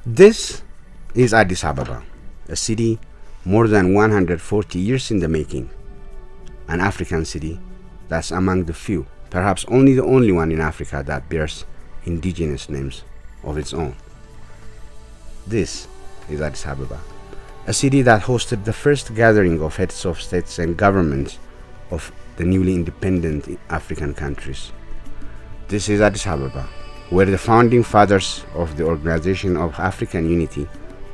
This is Addis Ababa, a city more than 140 years in the making, an African city that's among the few, perhaps only the only one in Africa that bears indigenous names of its own. This is Addis Ababa, a city that hosted the first gathering of heads of states and governments of the newly independent African countries. This is Addis Ababa, where the founding fathers of the Organization of African Unity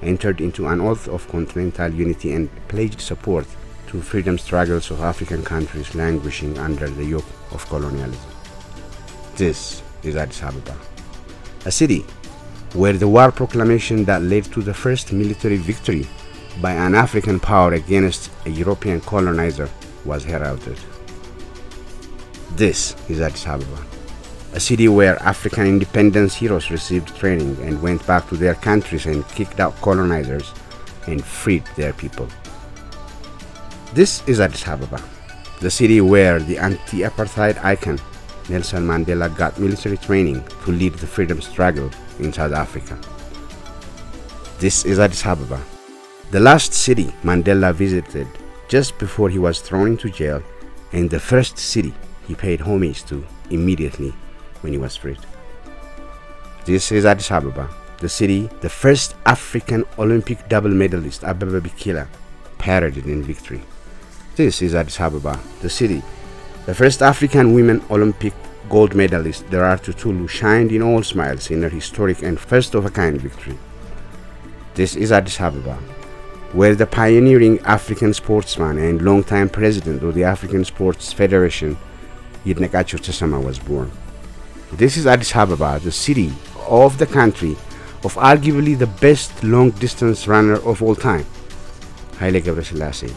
entered into an oath of continental unity and pledged support to freedom struggles of African countries languishing under the yoke of colonialism. This is Addis Ababa, a city where the war proclamation that led to the first military victory by an African power against a European colonizer was heralded. This is Addis Ababa, a city where African independence heroes received training and went back to their countries and kicked out colonizers and freed their people. This is Addis Ababa, the city where the anti-apartheid icon Nelson Mandela got military training to lead the freedom struggle in South Africa. This is Addis Ababa, the last city Mandela visited just before he was thrown into jail, and the first city he paid homage to immediately when he was freed. This is Addis Ababa, the city the first African Olympic double medalist Ababa Bikila paraded in victory. This is Addis Ababa, the city the first African women Olympic gold medalist Derartu Tulu shined in all smiles in her historic and first-of-a-kind victory. This is Addis Ababa, where the pioneering African sportsman and longtime president of the African Sports Federation, Yidnekacho Tsesama, was born. This is Addis Ababa, the city of the country of arguably the best long-distance runner of all time, Haile Gebrselassie.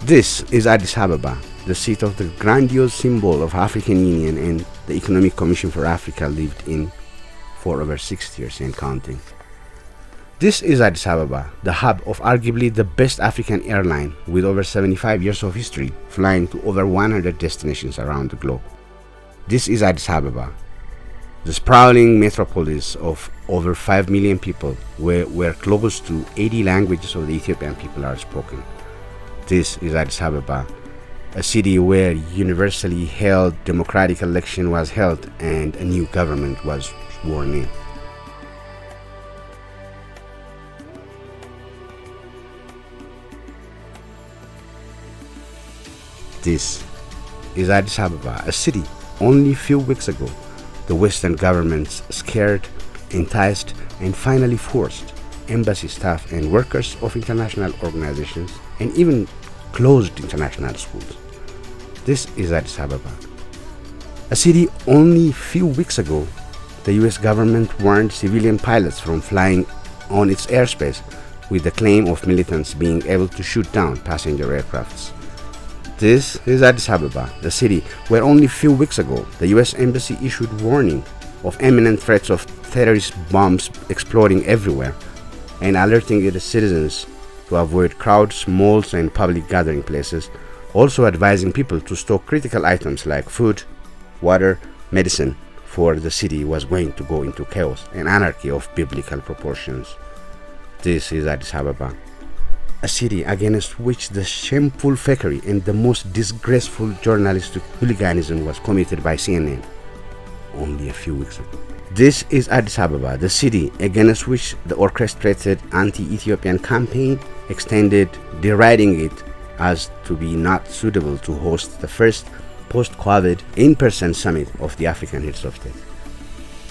This is Addis Ababa, the seat of the grandiose symbol of African Union and the Economic Commission for Africa lived in for over 6 years and counting. This is Addis Ababa, the hub of arguably the best African airline with over 75 years of history, flying to over 100 destinations around the globe. This is Addis Ababa, the sprawling metropolis of over 5 million people where close to 80 languages of the Ethiopian people are spoken. This is Addis Ababa, a city where universally held democratic election was held and a new government was sworn in. This is Addis Ababa, a city only a few weeks ago the Western governments scared, enticed, and finally forced embassy staff and workers of international organizations and even closed international schools. This is Addis Ababa, a city only a few weeks ago the US government warned civilian pilots from flying on its airspace with the claim of militants being able to shoot down passenger aircrafts. This is Addis Ababa, the city where only a few weeks ago the US Embassy issued warning of imminent threats of terrorist bombs exploding everywhere and alerting its citizens to avoid crowds, malls, and public gathering places, also advising people to stock critical items like food, water, medicine, for the city was going to go into chaos and anarchy of biblical proportions. This is Addis Ababa, a city against which the shameful fakery and the most disgraceful journalistic hooliganism was committed by CNN only a few weeks ago. This is Addis Ababa, the city against which the orchestrated anti-Ethiopian campaign extended, deriding it as to be not suitable to host the first post-COVID in-person summit of the African heads of state.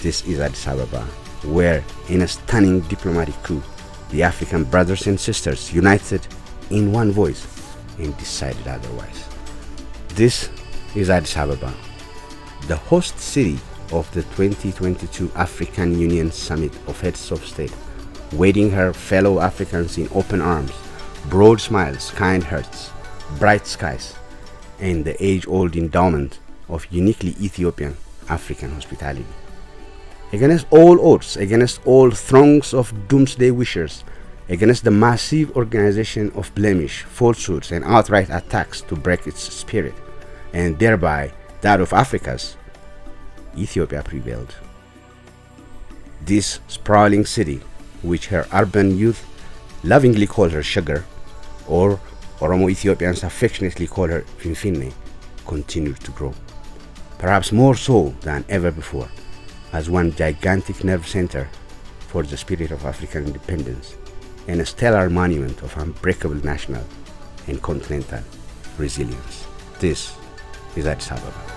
This is Addis Ababa, where in a stunning diplomatic coup, the African brothers and sisters united in one voice and decided otherwise. This is Addis Ababa, the host city of the 2022 African Union Summit of Heads of State, waiting her fellow Africans in open arms, broad smiles, kind hearts, bright skies, and the age-old endowment of uniquely Ethiopian African hospitality. Against all odds, against all throngs of doomsday wishers, against the massive organization of blemish, falsehoods, and outright attacks to break its spirit, and thereby that of Africa's, Ethiopia prevailed. This sprawling city, which her urban youth lovingly call her Sheger, or Oromo Ethiopians affectionately call her Finfinnee, continued to grow, perhaps more so than ever before, as one gigantic nerve center for the spirit of African independence and a stellar monument of unbreakable national and continental resilience. This is Addis Ababa.